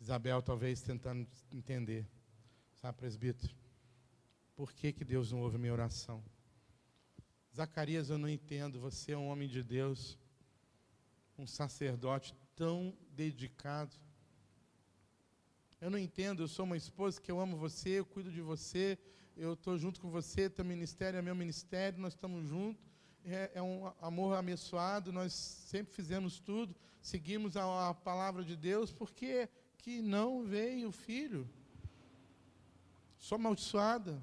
Isabel talvez tentando entender, sabe, presbítero, por que Deus não ouve a minha oração? Zacarias, eu não entendo, você é um homem de Deus, um sacerdote tão dedicado. Eu não entendo, eu sou uma esposa que eu amo você, eu cuido de você, eu estou junto com você, teu ministério é meu ministério, nós estamos juntos, é um amor abençoado, nós sempre fizemos tudo, seguimos a palavra de Deus, por que que não veio o filho? Sou amaldiçoada.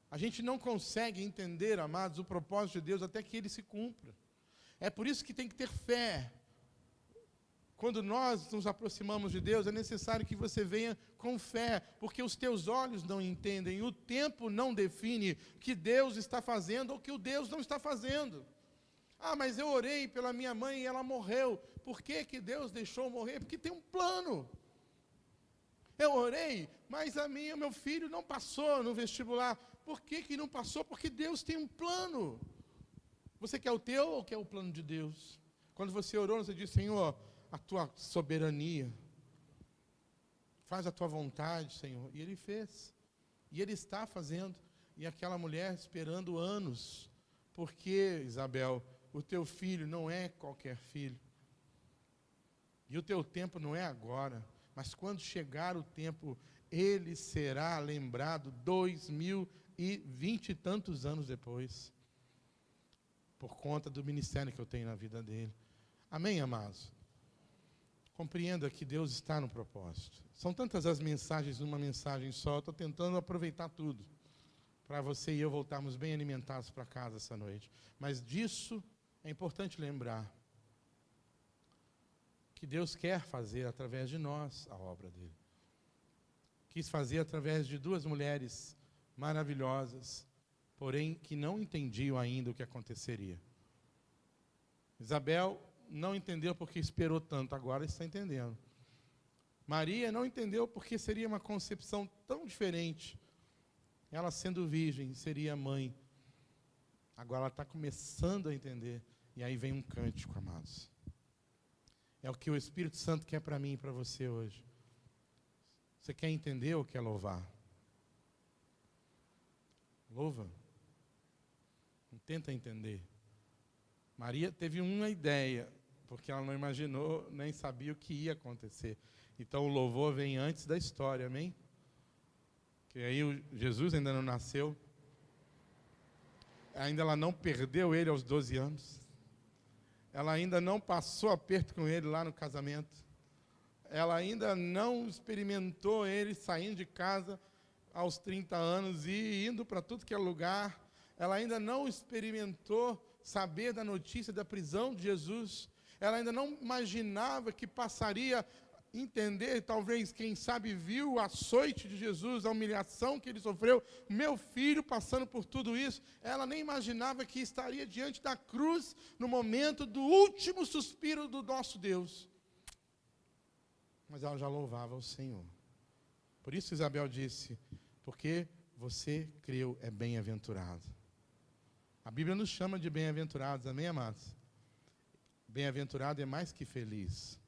A gente não consegue entender, amados, o propósito de Deus até que ele se cumpra. É por isso que tem que ter fé. Quando nós nos aproximamos de Deus, é necessário que você venha com fé, porque os teus olhos não entendem, o tempo não define o que Deus está fazendo ou o que o Deus não está fazendo. Mas eu orei pela minha mãe e ela morreu. Por que que Deus deixou morrer? Porque tem um plano. Eu orei, mas o meu filho não passou no vestibular. por que não passou? Porque Deus tem um plano. Você quer o teu ou quer o plano de Deus? Quando você orou, você disse, Senhor, a tua soberania, faz a tua vontade, Senhor. E Ele fez. E Ele está fazendo. E aquela mulher esperando anos. Porque, Isabel, o teu filho não é qualquer filho. E o teu tempo não é agora. Mas quando chegar o tempo, ele será lembrado 2020 e tantos anos depois. Por conta do ministério que eu tenho na vida dele. Amém, amados? Compreenda que Deus está no propósito. São tantas as mensagens numa mensagem só, estou tentando aproveitar tudo, para você e eu voltarmos bem alimentados para casa essa noite. Mas disso é importante lembrar, que Deus quer fazer através de nós a obra dele. Quis fazer através de duas mulheres maravilhosas, porém que não entendiam ainda o que aconteceria. Isabel não entendeu porque esperou tanto, agora está entendendo. Maria não entendeu porque seria uma concepção tão diferente. Ela sendo virgem, seria mãe. Agora ela está começando a entender. E aí vem um cântico, amados. É o que o Espírito Santo quer para mim e para você hoje. Você quer entender ou quer louvar? Louva. Não tenta entender. Maria teve uma ideia, porque ela não imaginou, nem sabia o que ia acontecer. Então o louvor vem antes da história, amém? Que aí Jesus ainda não nasceu. Ainda ela não perdeu ele aos 12 anos. Ela ainda não passou aperto com ele lá no casamento. Ela ainda não experimentou ele saindo de casa aos 30 anos e indo para tudo que é lugar. Ela ainda não experimentou saber da notícia da prisão de Jesus. Ela ainda não imaginava que passaria entender, talvez, quem sabe, viu o açoite de Jesus, a humilhação que ele sofreu, meu filho passando por tudo isso. Ela nem imaginava que estaria diante da cruz no momento do último suspiro do nosso Deus. Mas ela já louvava o Senhor. Por isso Isabel disse, porque você creu, é bem-aventurado. A Bíblia nos chama de bem-aventurados, amém, amados? Bem-aventurado é mais que feliz.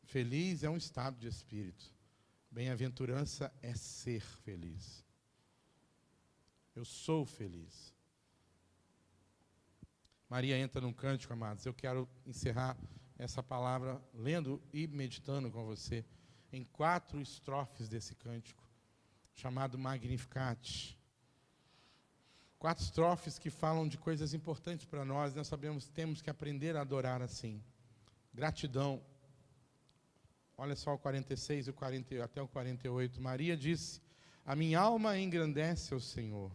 Feliz é um estado de espírito. Bem-aventurança é ser feliz. Eu sou feliz. Maria entra num cântico, amados. Eu quero encerrar essa palavra lendo e meditando com você em 4 estrofes desse cântico, chamado Magnificat. 4 estrofes que falam de coisas importantes para nós. Nós sabemos que temos que aprender a adorar assim. Gratidão. Olha só o 46 e até o 48. Maria disse, a minha alma engrandece ao Senhor.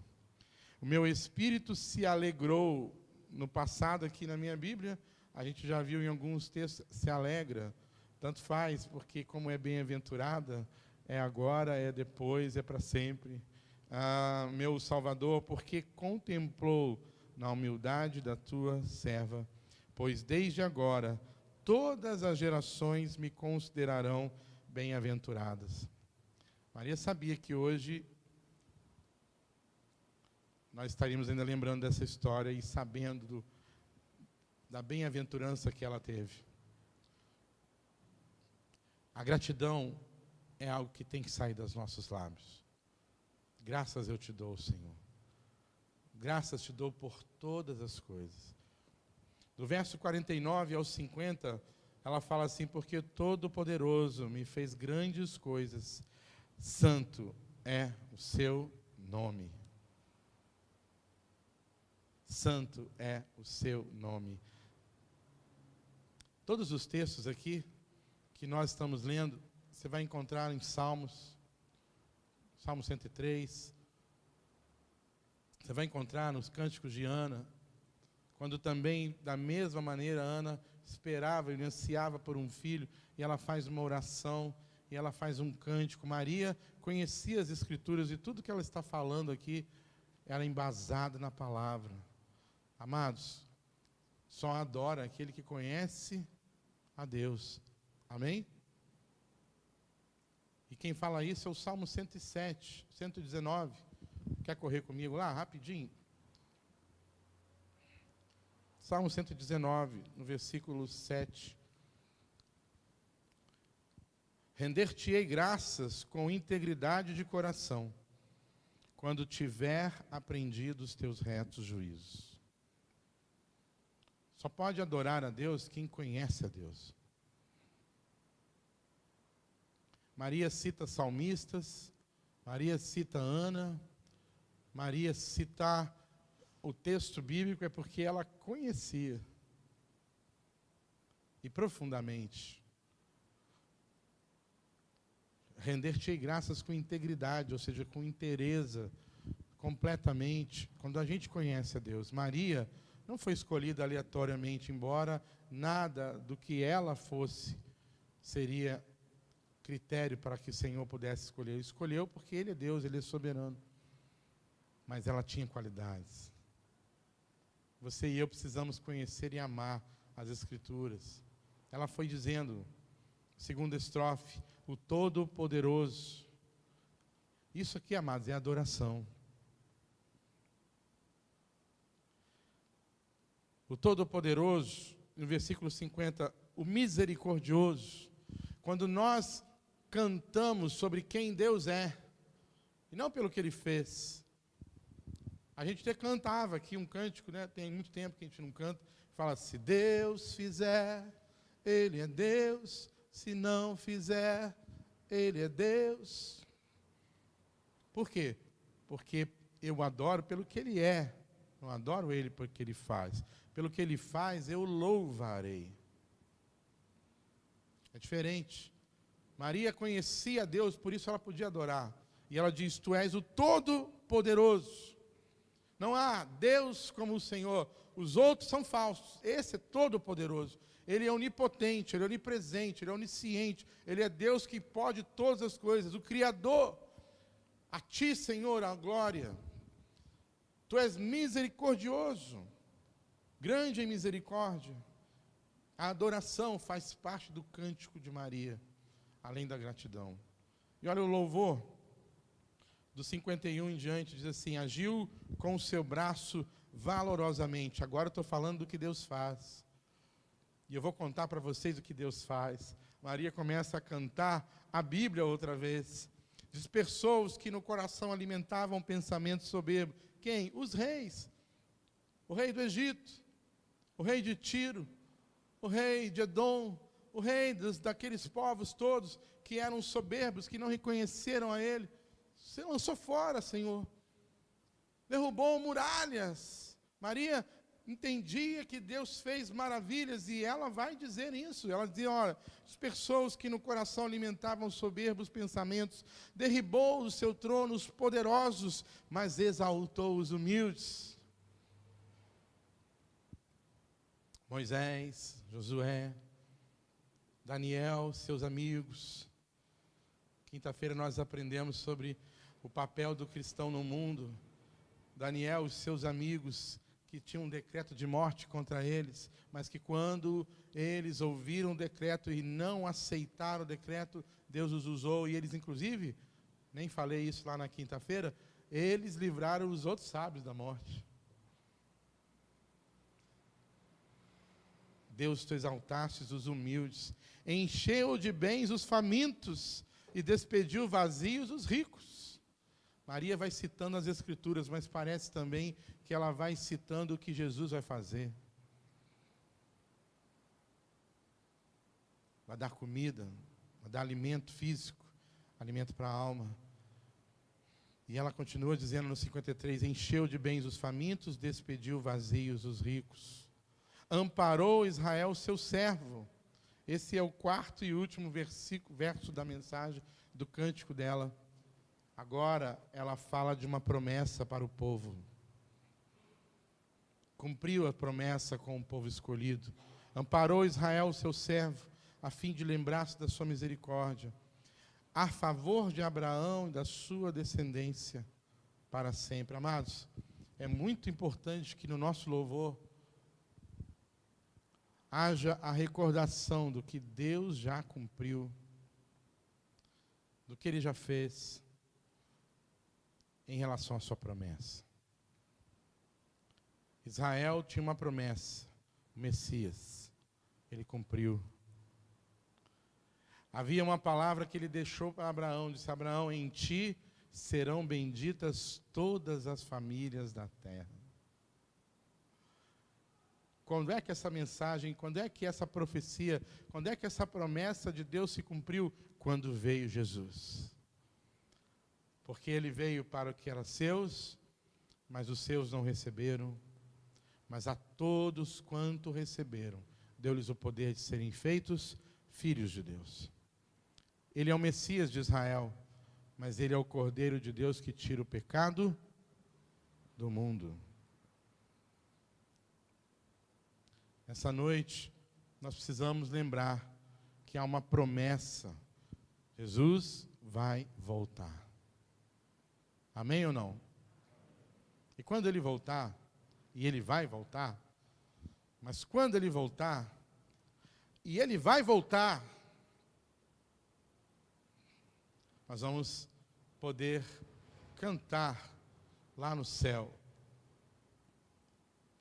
O meu espírito se alegrou. No passado, aqui na minha Bíblia, a gente já viu em alguns textos, se alegra. Tanto faz, porque como é bem-aventurada, é agora, é depois, é para sempre. Ah, meu Salvador, porque contemplou na humildade da tua serva, pois desde agora todas as gerações me considerarão bem-aventuradas. Maria sabia que hoje nós estaríamos ainda lembrando dessa história e sabendo da bem-aventurança que ela teve. A gratidão é algo que tem que sair dos nossos lábios. Graças eu te dou, Senhor. Graças te dou por todas as coisas. Do verso 49 ao 50, ela fala assim, porque Todo-Poderoso me fez grandes coisas, santo é o seu nome. Santo é o seu nome. Todos os textos aqui que nós estamos lendo, você vai encontrar em Salmos, Salmo 103, você vai encontrar nos cânticos de Ana, quando também, da mesma maneira, Ana esperava e ansiava por um filho, e ela faz uma oração, e ela faz um cântico. Maria conhecia as Escrituras, e tudo que ela está falando aqui, era embasado na palavra. Amados, só adora aquele que conhece a Deus. Amém? E quem fala isso é o Salmo 107, 119. Quer correr comigo lá, rapidinho? Salmo 119, no versículo 7. Render-te-ei graças com integridade de coração, quando tiver aprendido os teus retos juízos. Só pode adorar a Deus quem conhece a Deus. Maria cita salmistas, Maria cita Ana, Maria cita o texto bíblico é porque ela conhecia, e profundamente. Render-te-ei graças com integridade, ou seja, com inteireza, completamente, quando a gente conhece a Deus. Maria não foi escolhida aleatoriamente, embora nada do que ela fosse seria critério para que o Senhor pudesse escolher. Ele escolheu porque Ele é Deus, Ele é soberano. Mas ela tinha qualidades. Você e eu precisamos conhecer e amar as Escrituras. Ela foi dizendo, segunda estrofe, o Todo-Poderoso. Isso aqui, amados, é adoração. O Todo-Poderoso, no versículo 50, o Misericordioso. Quando nós cantamos sobre quem Deus é, e não pelo que Ele fez. A gente até cantava aqui um cântico, né? Tem muito tempo que a gente não canta. Fala, se Deus fizer, Ele é Deus. Se não fizer, Ele é Deus. Por quê? Porque eu adoro pelo que Ele é. Não adoro Ele pelo que Ele faz. Pelo que Ele faz, eu louvarei. É diferente. Maria conhecia Deus, por isso ela podia adorar. E ela diz, tu és o Todo-Poderoso. Não há Deus como o Senhor. Os outros são falsos. Esse é Todo-Poderoso. Ele é onipotente, Ele é onipresente, Ele é onisciente. Ele é Deus que pode todas as coisas. O Criador. A Ti, Senhor, a glória. Tu és misericordioso. Grande em misericórdia. A adoração faz parte do cântico de Maria. Além da gratidão. E olha o louvor. Do 51 em diante, diz assim, agiu com o seu braço valorosamente. Agora eu estou falando do que Deus faz. E eu vou contar para vocês o que Deus faz. Maria começa a cantar a Bíblia outra vez. Dispersou os que no coração alimentavam pensamentos soberbos. Quem? Os reis. O rei do Egito, o rei de Tiro, o rei de Edom, o rei daqueles povos todos que eram soberbos, que não reconheceram a Ele. Você lançou fora, Senhor. Derrubou muralhas. Maria entendia que Deus fez maravilhas e ela vai dizer isso. Ela diz, olha, dispersou os que no coração alimentavam soberbos pensamentos, derribou do seu trono os poderosos, mas exaltou os humildes. Moisés, Josué, Daniel, seus amigos. Quinta-feira nós aprendemos sobre o papel do cristão no mundo. Daniel e seus amigos que tinham um decreto de morte contra eles, mas que quando eles ouviram o decreto e não aceitaram o decreto, Deus os usou e eles, inclusive, nem falei isso lá na quinta-feira, eles livraram os outros sábios da morte. Deus, tu exaltastes os humildes, encheu de bens os famintos e despediu vazios os ricos. Maria vai citando as Escrituras, mas parece também que ela vai citando o que Jesus vai fazer. Vai dar comida, vai dar alimento físico, alimento para a alma. E ela continua dizendo no 53, encheu de bens os famintos, despediu vazios os ricos. Amparou Israel, seu servo. Esse é o quarto e último verso da mensagem, do cântico dela. Agora ela fala de uma promessa para o povo. Cumpriu a promessa com o povo escolhido. Amparou Israel, seu servo, a fim de lembrar-se da sua misericórdia, a favor de Abraão e da sua descendência para sempre. Amados, é muito importante que no nosso louvor haja a recordação do que Deus já cumpriu, do que Ele já fez. em relação à sua promessa. Israel tinha uma promessa, o Messias. Ele cumpriu. Havia uma palavra que ele deixou para Abraão, disse: Abraão, em ti serão benditas todas as famílias da terra. Quando é que essa mensagem, quando é que essa profecia, quando é que essa promessa de Deus se cumpriu? Quando veio Jesus. Porque ele veio para o que era seus, mas os seus não receberam. Mas a todos quanto receberam, deu-lhes o poder de serem feitos filhos de Deus. Ele é o Messias de Israel, mas ele é o Cordeiro de Deus que tira o pecado do mundo. Essa noite, nós precisamos lembrar que há uma promessa. Jesus vai voltar. Amém ou não? E quando ele voltar, e ele vai voltar, mas quando ele voltar, e ele vai voltar, nós vamos poder cantar lá no céu.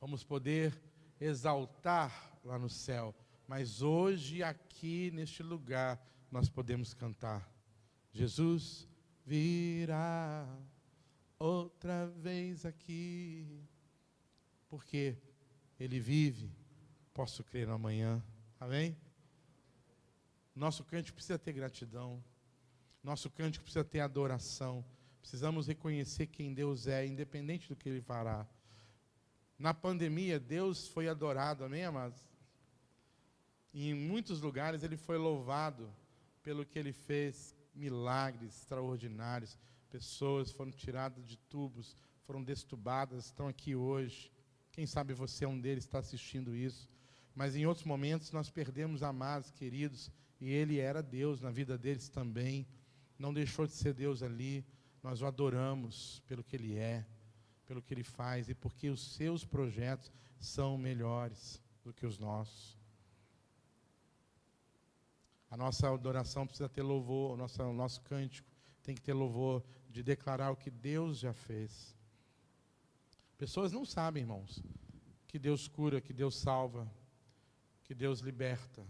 Vamos poder exaltar lá no céu. Mas hoje, aqui neste lugar, nós podemos cantar: Jesus virá outra vez aqui. Porque ele vive, posso crer no amanhã. Amém? Nosso cântico precisa ter gratidão. Nosso cântico precisa ter adoração. Precisamos reconhecer quem Deus é, independente do que Ele fará. Na pandemia, Deus foi adorado, amém, amados? E em muitos lugares Ele foi louvado pelo que Ele fez, milagres extraordinários. Pessoas foram tiradas de tubos, foram destubadas, estão aqui hoje. Quem sabe você é um deles, está assistindo isso. Mas em outros momentos nós perdemos amados, queridos, e Ele era Deus na vida deles também. Não deixou de ser Deus ali. Nós o adoramos pelo que Ele é, pelo que Ele faz, e porque os seus projetos são melhores do que os nossos. A nossa adoração precisa ter louvor, o nosso cântico tem que ter louvor de declarar o que Deus já fez. Pessoas não sabem, irmãos, que Deus cura, que Deus salva, que Deus liberta.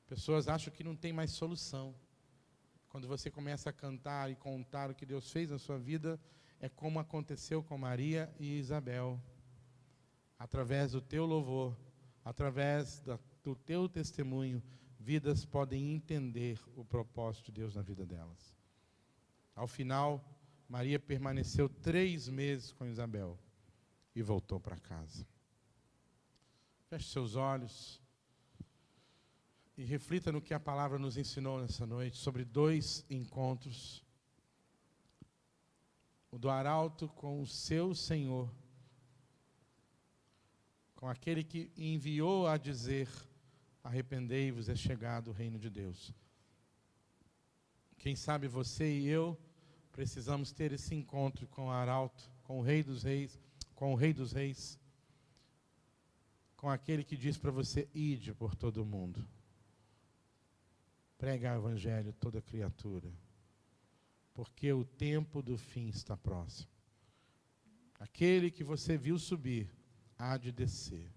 Pessoas acham que não tem mais solução. Quando você começa a cantar e contar o que Deus fez na sua vida, é como aconteceu com Maria e Isabel. Através do teu louvor, através do teu testemunho, vidas podem entender o propósito de Deus na vida delas. Ao final, Maria permaneceu 3 meses com Isabel e voltou para casa. Feche seus olhos e reflita no que a palavra nos ensinou nessa noite, sobre 2 encontros. O do arauto com o seu Senhor, com aquele que enviou a dizer: arrependei-vos, é chegado o reino de Deus. Quem sabe você e eu precisamos ter esse encontro com o arauto, com o Rei dos Reis, com aquele que diz para você: ide por todo o mundo. Prega o evangelho a toda criatura, porque o tempo do fim está próximo. Aquele que você viu subir, há de descer.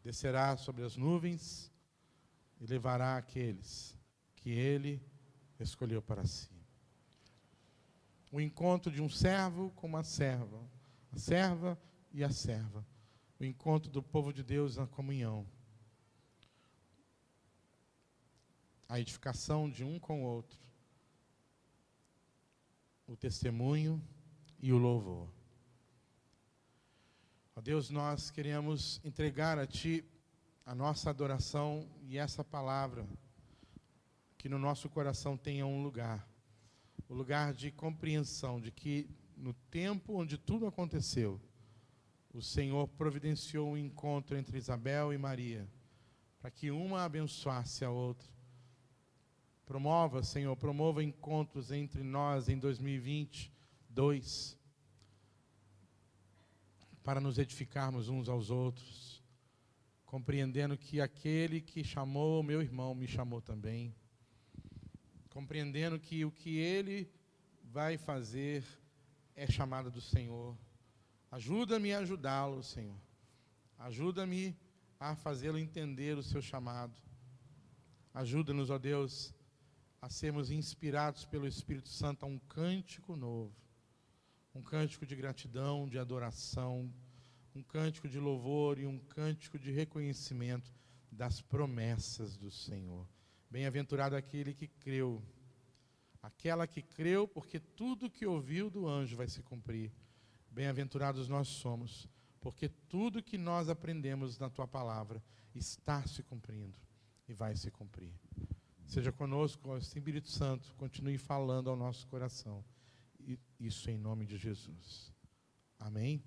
Descerá sobre as nuvens e levará aqueles que Ele escolheu para si. O encontro de um servo com uma serva, a serva e a serva. O encontro do povo de Deus na comunhão. A edificação de um com o outro. O testemunho e o louvor. Ó Deus, nós queremos entregar a Ti a nossa adoração e essa palavra, que no nosso coração tenha um lugar. O lugar de compreensão de que no tempo onde tudo aconteceu, o Senhor providenciou um encontro entre Isabel e Maria, para que uma abençoasse a outra. Promova, Senhor, promova encontros entre nós em 2022, para nos edificarmos uns aos outros, compreendendo que aquele que chamou o meu irmão me chamou também, compreendendo que o que ele vai fazer é chamada do Senhor. Ajuda-me a ajudá-lo, Senhor. Ajuda-me a fazê-lo entender o seu chamado. Ajuda-nos, ó Deus, a sermos inspirados pelo Espírito Santo a um cântico novo. Um cântico de gratidão, de adoração, um cântico de louvor e um cântico de reconhecimento das promessas do Senhor. Bem-aventurado aquele que creu, aquela que creu, porque tudo que ouviu do anjo vai se cumprir. Bem-aventurados nós somos, porque tudo que nós aprendemos na Tua palavra está se cumprindo e vai se cumprir. Seja conosco, ó Espírito Santo, continue falando ao nosso coração. Isso em nome de Jesus. Amém?